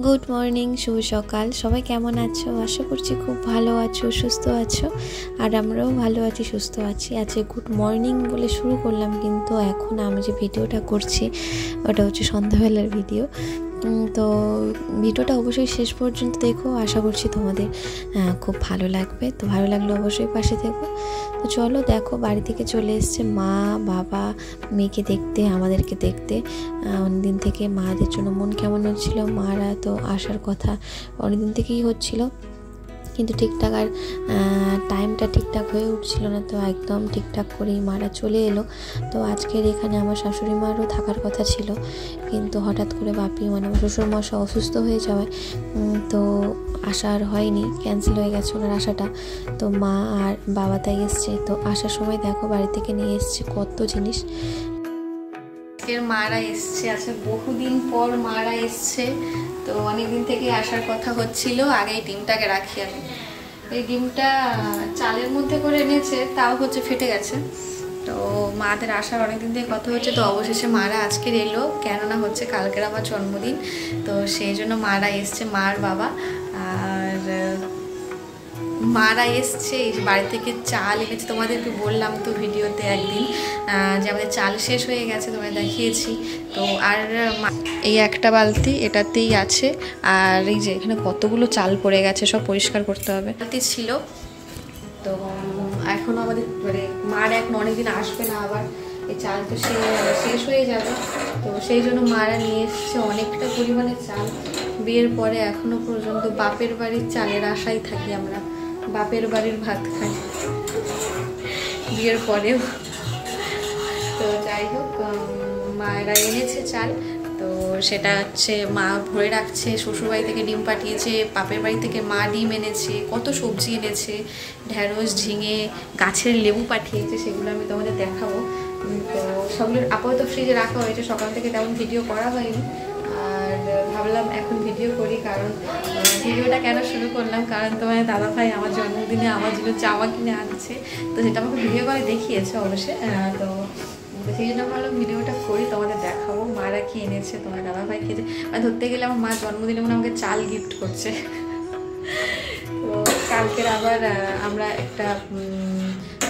Good morning, শুভ সকাল। সবাই কেমন আছো? আশা করছি খুব ভালো আছো, সুস্থ আছো। আর আমরাও ভালো আছি, সুস্থ আছি। আজকে গুড মর্নিং বলে শুরু করলাম, কিন্তু এখন আমি যে ভিডিওটা করছি ওটা হচ্ছে সন্ধ্যাবেলার ভিডিও। তো ভিডিওটা অবশ্যই শেষ পর্যন্ত দেখো, আশা করছি তোমাদের খুব ভালো লাগবে। তো ভালো লাগলে অবশ্যই পাশে থেকো। তো চলো, দেখো বাড়ি থেকে চলে এসছে মা, বাবা, মেয়েকে দেখতে, আমাদেরকে দেখতে। অনেকদিন থেকে মাদের জন্য মন কেমন হচ্ছিল, মারা তো আসার কথা অনেকদিন থেকেই হচ্ছিল, কিন্তু ঠিকঠাক আর টাইমটা ঠিকঠাক হয়ে উঠছিল না। তো একদম ঠিকঠাক করেই মারা চলে এলো। তো আজকের এখানে আমার শাশুড়ি মারও থাকার কথা ছিল, কিন্তু হঠাৎ করে বাপি আমার শ্বশুরমশাই অসুস্থ হয়ে যাওয়ায় তো আসা আর হয়নি, ক্যান্সেল হয়ে গেছে ওনার আসাটা। তো মা আর বাবা তাই এসছে। তো আসার সময় দেখো বাড়ি থেকে নিয়ে এসছে কত জিনিস। মারা এসছে, আচ্ছা বহুদিন পর মারা এসছে। তো অনেকদিন থেকে আসার কথা হচ্ছিল। আগে এই ডিমটাকে রাখি আমি। এই ডিমটা চালের মধ্যে করে এনেছে, তাও হচ্ছে ফেটে গেছে। তো মাদের আসার অনেকদিন থেকে কথা হচ্ছে। তো অবশেষে মারা আজকের এলো, কেননা হচ্ছে কালকের আমার জন্মদিন। তো সেই জন্য মারা এসছে, মার বাবা। আর মারা এসছে, বাড়ি থেকে চাল এনেছে। তোমাদেরকে বললাম তো ভিডিওতে একদিন যে আমাদের চাল শেষ হয়ে গেছে, তোমায় দেখিয়েছি। তো আর এই একটা বালতি এটাতেই আছে। আর এই যে এখানে কতগুলো চাল পড়ে গেছে, সব পরিষ্কার করতে হবে। বালতি ছিল, তো এখনও আমাদের মানে মার এখন অনেকদিন আসবে না, আবার এই চাল তো শেষ হয়ে যাবে। তো সেই জন্য মারা নিয়ে এসছে অনেকটা পরিমাণে চাল। বিয়ের পরে এখনো পর্যন্ত বাপের বাড়ির চালের আশায় থাকি আমরা, বাপের বাড়ির ভাত খাই বিয়ের পরেও। তো যাই হোক, মায়েরা এনেছে চাল। তো সেটা হচ্ছে মা ভরে রাখছে। শ্বশুরবাড়ি থেকে ডিম পাঠিয়েছে, বাপের বাড়ি থেকে মা ডিম এনেছে, কত সবজি এনেছে, ঢেঁড়স, ঝিঙে, গাছের লেবু পাঠিয়েছে, সেগুলো আমি তোমাদের দেখাবো। তো সবগুলো আপাতত ফ্রিজে রাখা হয়েছে, সকাল থেকে তেমন ভিডিও করা হয়নি। আর ভাবলাম এখন ভিডিও করি, কারণ ভিডিওটা কেন শুরু করলাম, কারণ তোমার দাদাভাই আমার জন্মদিনে আমার জন্য জামা কিনে আনছে। তো সেটা আমাকে ভিডিও করে দেখিয়েছে অবশ্যই। তো সেই জন্য ভাবলাম ভিডিওটা করি, তোমাদের দেখাবো মারা কি এনেছে, তোমার দাদাভাই খেয়েছে। আর ধরতে গেলে আমার মা জন্মদিনে মনে আমাকে চাল গিফট করছে। তো কালকের আবার আমরা একটা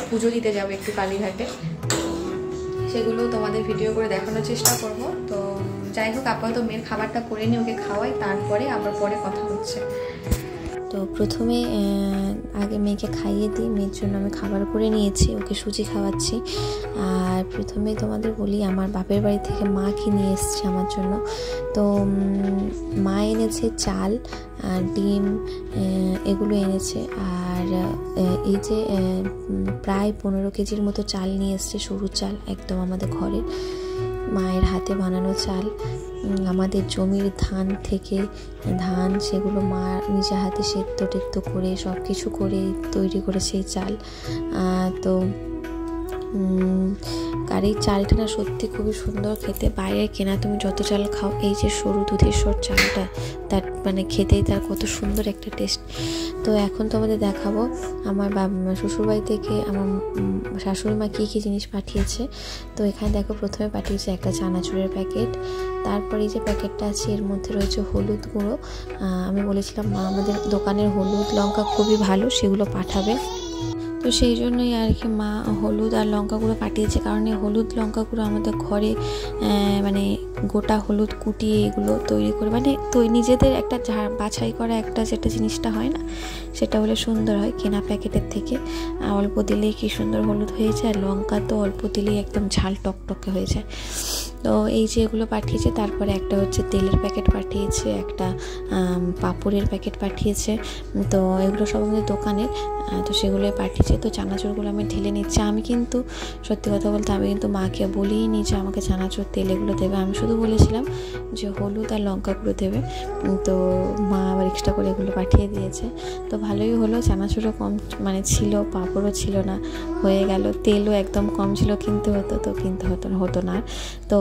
পুজো দিতে যাবো একটু কালীঘাটে, সেগুলো তোমাদের ভিডিও করে দেখানোর চেষ্টা করব। তো যাই হোক, আপাতত মেয়ের খাবারটা করে নিই, ওকে খাওয়াই, তারপরে আবার পরে কথা হচ্ছে। তো প্রথমে আগে মেয়েকে খাইয়ে দিই। মেয়ের জন্য আমি খাবার করে নিয়েছি, ওকে সুজি খাওয়াচ্ছি। আর প্রথমে তোমাদের বলি আমার বাপের বাড়ি থেকে মা কি নিয়ে এসছে আমার জন্য। তো মা এনেছে চাল আর ডিম, এগুলো এনেছে। আর এই যে প্রায় 15 কেজির মতো চাল নিয়ে এসছে, সরু চাল একদম আমাদের ঘরের মায়ের হাতে বানানো চাল। আমাদের জমির ধান থেকে ধান, সেগুলো মা নিজের হাতে সেদ্ধ টেদ্ধ করে সব কিছু করে তৈরি করে সেই চাল। তো আর এই চালটা না সত্যি খুবই সুন্দর খেতে। বাইরে কেনা তুমি যত চাল খাও, এই যে সরু দুধেশ্বর চালটা, তার মানে খেতেই তার কত সুন্দর একটা টেস্ট। তো এখন তোমাদের দেখাবো আমার শ্বশুরবাড়ি থেকে আমার শাশুড়ি মা কী কী জিনিস পাঠিয়েছে। তো এখানে দেখো প্রথমে পাঠিয়েছে একটা চানাচুরের প্যাকেট। তারপরে এই যে প্যাকেটটা আছে এর মধ্যে রয়েছে হলুদ গুঁড়ো। আমি বলেছিলাম মা আমাদের দোকানের হলুদ লঙ্কা খুবই ভালো, সেগুলো পাঠাবে। তো সেই জন্যই আর কি মা হলুদ আর লঙ্কা গুঁড়ো পাঠিয়েছে, কারণ এই হলুদ লঙ্কা গুঁড়ো আমাদের ঘরে মানে গোটা হলুদ কুটিয়ে এগুলো তৈরি করে, মানে নিজেদের একটা বাছাই করা একটা যেটা জিনিসটা হয় না, সেটা হলে সুন্দর হয়। কেনা প্যাকেটের থেকে অল্প দিলেই কি সুন্দর হলুদ হয়ে যায়, লঙ্কা তো অল্প দিলেই একদম ঝাল টকটকে হয়ে যায়। তো এই যে এগুলো পাঠিয়েছে। তারপরে একটা হচ্ছে তেলের প্যাকেট পাঠিয়েছে, একটা পাঁপড়ের প্যাকেট পাঠিয়েছে। তো এগুলো সব আমাদের দোকানের, তো সেগুলোই পাঠিয়েছে। তো চানাচুরগুলো আমি ঢেলে নিচ্ছি। আমি কিন্তু সত্যি কথা বলতে আমি কিন্তু মাকে বলেই নি যে আমাকে চানাচুর তেল এগুলো দেবে, আমি শুধু বলেছিলাম যে হলুদ আর লঙ্কা গুঁড়ো দেবে। তো মা আবার এক্সট্রা করে এগুলো পাঠিয়ে দিয়েছে। তো ভালোই হলো, চানাচুরও কম মানে ছিল, পাঁপড়ও ছিল না, হয়ে গেল। তেলও একদম কম ছিল, কিনতে হতো, তো কিনতে হতো না। তো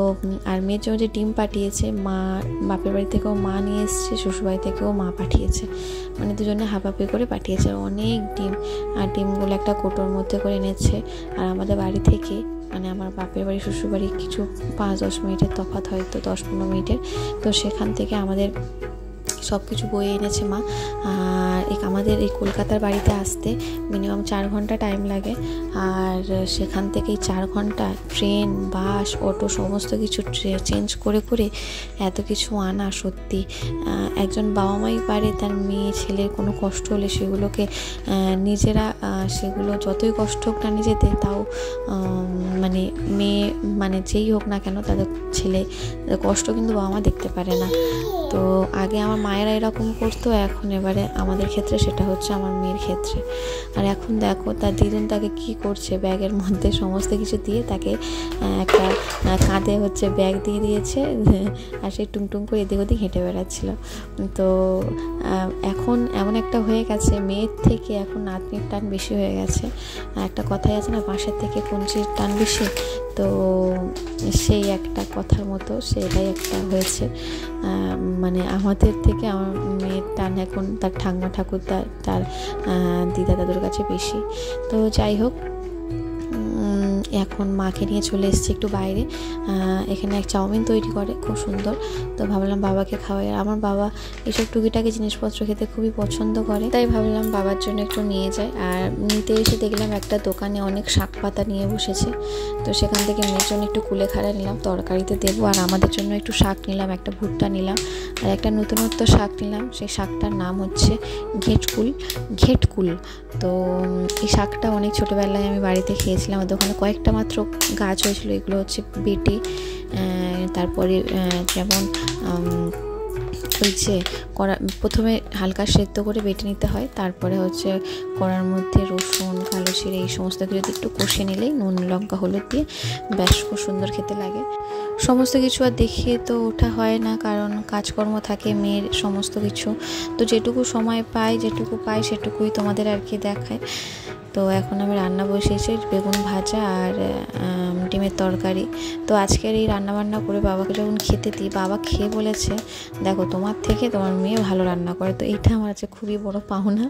আর মেয়ের জন্য যে ডিম পাঠিয়েছে, মা বাপের বাড়ি থেকেও মা নিয়ে এসছে, শ্বশুরবাড়ি থেকেও মা পাঠিয়েছে, মানে দুজনে হাফাপি করে পাঠিয়েছে অনেক ডিম। আর ডিমগুলো একটা কোটোর মধ্যে করে এনেছে। আর আমাদের বাড়ি থেকে মানে আমার বাপের বাড়ি শ্বশুর বাড়ি কিছু 5-10 মিনিটের তফাৎ, হয়তো 10-15 মিনিটের। তো সেখান থেকে আমাদের সব কিছু বয়ে এনেছে মা। আর আমাদের এই কলকাতার বাড়িতে আসতে মিনিমাম 4 ঘন্টা টাইম লাগে, আর সেখান থেকেই 4 ঘন্টা ট্রেন, বাস, অটো সমস্ত কিছু চেঞ্জ করে করে এত কিছু আনা। সত্যি একজন বাবা মাই পারে তার মেয়ে ছেলের কোনো কষ্ট হলে সেগুলোকে নিজেরা, সেগুলো যতই কষ্ট হোক না নিজেদের, তাও মানে মেয়ে মানে যেই হোক না কেন তাদের ছেলে কষ্ট কিন্তু বাবা মা দেখতে পারে না। তো আগে আমার মায়েরা এরকম করতো, এখন এবারে আমাদের ক্ষেত্রে সেটা হচ্ছে আমার মেয়ের ক্ষেত্রে। আর এখন দেখো তার দিদুন তাকে কি করছে, ব্যাগের মধ্যে সমস্ত কিছু দিয়ে তাকে একটা কাঁধে হচ্ছে ব্যাগ দিয়ে দিয়েছে, আর সে টুংটুং করে এদিক ওদিক হেঁটে বেড়াচ্ছিল। তো এখন এমন একটা হয়ে গেছে, মেয়ের থেকে এখন নাতনির টান বেশি হয়ে গেছে। একটা কথাই আছে না, বাঁশের থেকে কঞ্চির টান বেশি, তো সেই একটা কথার মতো সেটাই একটা হয়েছে। মানে আমাদের থেকে আমার মেয়ের টান এখন তার ঠাম্মা ঠাকুরদা, তার দিদা দাদুর কাছে বেশি। তো যাই হোক, এখন মাকে নিয়ে চলে এসেছি একটু বাইরে। এখানে এক চাউমিন তৈরি করে খুব সুন্দর, তো ভাবলাম বাবাকে খাওয়াই। আর আমার বাবা এইসব টুকিটাকি জিনিসপত্র খেতে খুবই পছন্দ করে, তাই ভাবলাম বাবার জন্য একটু নিয়ে যাই। আর নিতে এসে দেখলাম একটা দোকানে অনেক শাক পাতা নিয়ে বসেছে, তো সেখান থেকে মেয়ের জন্য একটু কুলেখাড়া নিলাম, তরকারিতে দেবো। আর আমাদের জন্য একটু শাক নিলাম, একটা ভুট্টা নিলাম, আর একটা নতুনত্ব শাক নিলাম। সেই শাকটার নাম হচ্ছে ঘেটকুল। তো এই শাকটা অনেক ছোটোবেলায় আমি বাড়িতে খেয়েছিলাম, আমাদের ওখানে কয়েকটা মাত্র গাছ হয়েছিল। এগুলো হচ্ছে বেটে, তারপরে যেমন ওই যে প্রথমে হালকা সেদ্ধ করে বেটে নিতে হয়, তারপরে হচ্ছে কড়ার মধ্যে রসুন, কালো জিরে এই সমস্ত কিছু একটু কষে নিলেই নুন লঙ্কা হলুদ দিয়ে বেশ খুব সুন্দর খেতে লাগে। সমস্ত কিছু আর দেখিয়ে তো ওঠা হয় না, কারণ কাজকর্ম থাকে মেয়ের সমস্ত কিছু। তো যেটুকু সময় পাই, যেটুকু পাই সেটুকুই তোমাদের আর কি দেখায়। তো এখন আমি রান্না বসিয়েছি, বেগুন ভাজা আর ডিমের তরকারি। তো আজকের এই রান্নাবান্না করে বাবাকে যখন খেতে দিই, বাবা খেয়ে বলেছে, দেখো তোমার থেকে তোমার মেয়ে ভালো রান্না করে। তো এইটা আমার কাছে খুবই বড় পাওনা,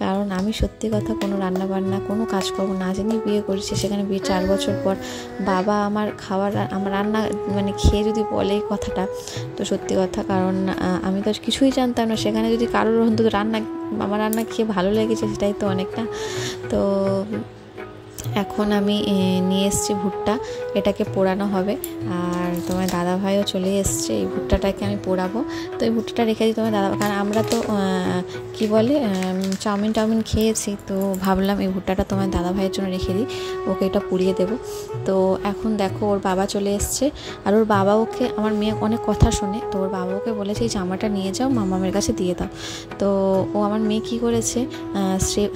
কারণ আমি সত্যি কথা কোনো রান্নাবান্না কোনো কাজকর্ম না জেনে বিয়ে করেছি। সেখানে বিয়ে 4 বছর পর বাবা আমার আমার রান্না মানে খেয়ে যদি বলে এই কথাটা, তো সত্যি কথা, কারণ আমি তো কিছুই জানতাম না। সেখানে যদি কারোর অন্তত আমার রান্না খেয়ে ভালো লেগেছে, সেটাই তো অনেকটা। তো এখন আমি নিয়ে এসেছি ভুট্টা, এটাকে পোড়ানো হবে। আর তোমার দাদাভাইও চলে এসছে, এই ভুট্টাটাকে আমি পোড়াবো। তো এই ভুট্টাটা রেখে দিই তোমার দাদা, কারণ আমরা তো কি বলে চাউমিন খেয়েছি, তো ভাবলাম এই ভুট্টাটা তোমার দাদাভাইয়ের জন্য রেখে দিই, ওকে এটা পুড়িয়ে দেবো। তো এখন দেখো ওর বাবা চলে এসছে, আর ওর বাবা ওকে, আমার মেয়ে অনেক কথা শোনে, তো ওর বাবা ওকে বলেছে এই জামাটা নিয়ে যাও, মামামের কাছে দিয়ে দাও। তো ও আমার মেয়ে কী করেছে,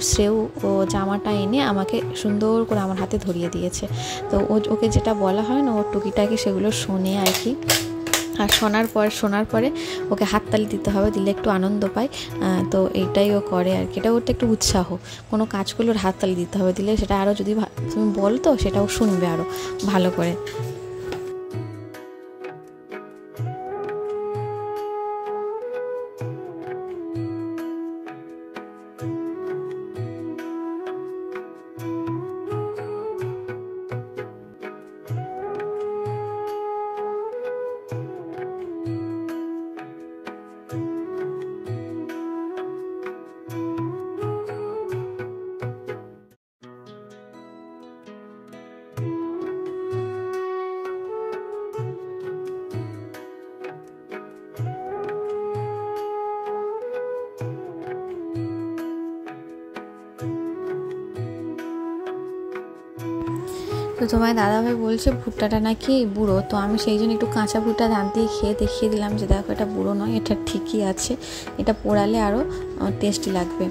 শ্রেয় ও জামাটা এনে আমাকে সুন্দর করে আমার হাতে ধরিয়ে দিয়েছে। তো ওকে যেটা বলা হয় না, ওর টুকিটাকি সেগুলো শোনে আর কি। আর শোনার পরে ওকে হাততালি দিতে হবে, দিলে একটু আনন্দ পায়। তো এইটাই ও করে আর কি, এটা ওর একটু উৎসাহ। কোনো কাজ করলে ওর হাততালি দিতে হবে, দিলে সেটা আরও যদি তুমি বলতো সেটাও শুনবে আরও ভালো করে। তো তোমার দাদাভাই বলছে ভুট্টাটা নাকি বুড়ো, তো আমি সেই জন্য একটু কাঁচা ভুট্টা দাঁত দিয়ে খেয়ে দেখিয়ে দিলাম যে দেখো এটা বুড়ো নয়, এটা ঠিকই আছে, এটা পোড়ালে আরও টেস্টি লাগবে।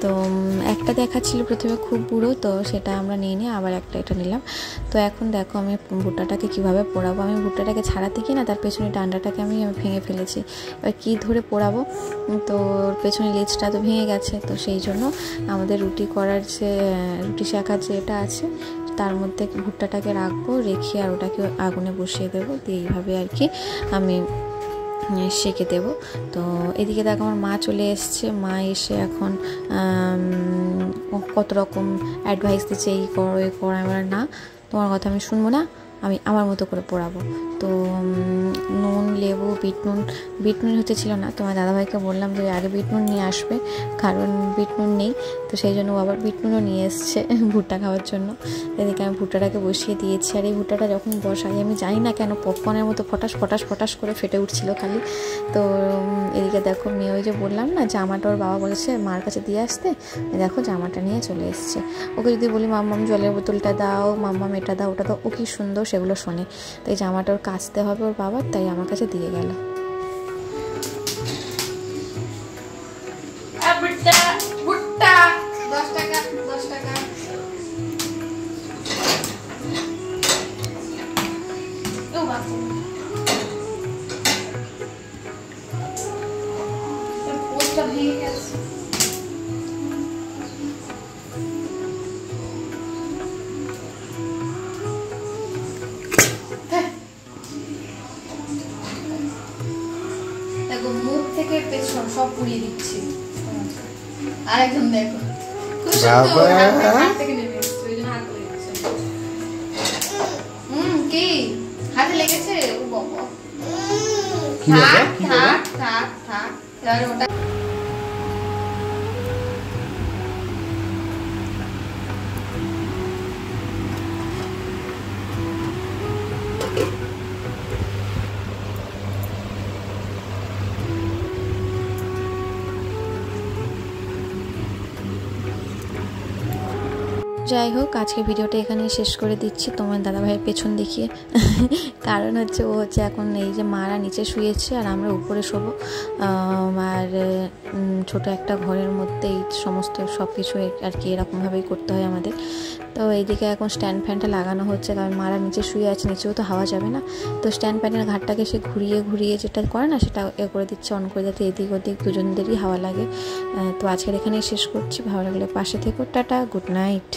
তো একটা দেখাচ্ছিল প্রথমে খুব বুড়ো, তো সেটা আমরা নিয়ে আবার একটা এটা নিলাম। তো এখন দেখো আমি ভুট্টাটাকে কীভাবে পোড়াবো। আমি ভুট্টাটাকে ছাড়াতে কি না, তার পেছনে ডান্ডাটাকে আমি ভেঙে ফেলেছি। এবার কী ধরে পোড়াবো, তো ওর পেছনে লেজটা তো ভেঙে গেছে। তো সেই জন্য আমাদের রুটি করার যে রুটি শেখার যে এটা আছে, তার মধ্যে ভুট্টাটাকে রাখবো, রেখে আর ওটাকে আগুনে বসিয়ে দেবো, দিয়ে এইভাবে আর কি আমি সেঁকে দেবো। তো এদিকে দেখো আমার মা চলে এসছে, মা এসে এখন কত রকম অ্যাডভাইস দিচ্ছে, এই করো এই করো। আমার না, তোমার কথা আমি শুনবো না, আমি আমার মতো করে পোড়াবো। তো নুন, লেবু, বিট নুন ছিল না, তোমার দাদাভাইকে বললাম যে আগে বিট নুন নিয়ে আসবে, কারণ বিট নুন নেই, তো সেই জন্য ও আবার বিট নুনও নিয়ে এসছে ভুট্টা খাওয়ার জন্য। এদিকে আমি ভুট্টাটাকে বসিয়ে দিয়েছি। আর এই ভুট্টাটা যখন বসাই আমি জানি না কেন পপকর্নের মতো ফটাস ফটাস ফটাস করে ফেটে উঠছিল খালি। তো এদিকে দেখো মেয়ে, ওই যে বললাম না জামাটা ওর বাবা বলেছে মার কাছে দিয়ে আসতে, দেখো জামাটা নিয়ে চলে এসছে। ওকে যদি বলি মাম্মাম জলের বোতলটা দাও, মাম্মাম এটা দাও ওটা দাও, ও কি সুন্দর সেগুলো শোনে। তাই জামাটা ওর কাচতে হবে ওর বাবার, তাই আমার কাছে দিয়ে গেল। দেখো মুখ থেকে পেছন সব পুড়িয়ে দিচ্ছি। আর একজন দেখো কি হাতে লেগেছে, ও বাবা থাক থাক থাক থাক ওটা। যাই হোক, আজকে ভিডিওটা এখানেই শেষ করে দিচ্ছি তোমার দাদাভাইয়ের পেছন দেখিয়ে। কারণ হচ্ছে ও হচ্ছে এখন এই যে মারা নিচে শুয়েছে আর আমরা উপরে শোবো, আর ছোট একটা ঘরের মধ্যে এই সমস্ত সব কিছু আর কি এরকমভাবেই করতে হয় আমাদের। তো এইদিকে এখন স্ট্যান্ড ফ্যানটা লাগানো হচ্ছে, কারণ মারা নিচে শুয়ে আছে, নিচেও তো হাওয়া যাবে না। তো স্ট্যান্ড ফ্যানের ঘাটটাকে সে ঘুরিয়ে ঘুরিয়ে যেটা করে না সেটা এ করে দিচ্ছে, অন করে, যাতে এদিক ওদিক দুজনদেরই হাওয়া লাগে। তো আজকের এখানেই শেষ করছি। ভালো লাগলে পাশে থেকো। Tata, good night.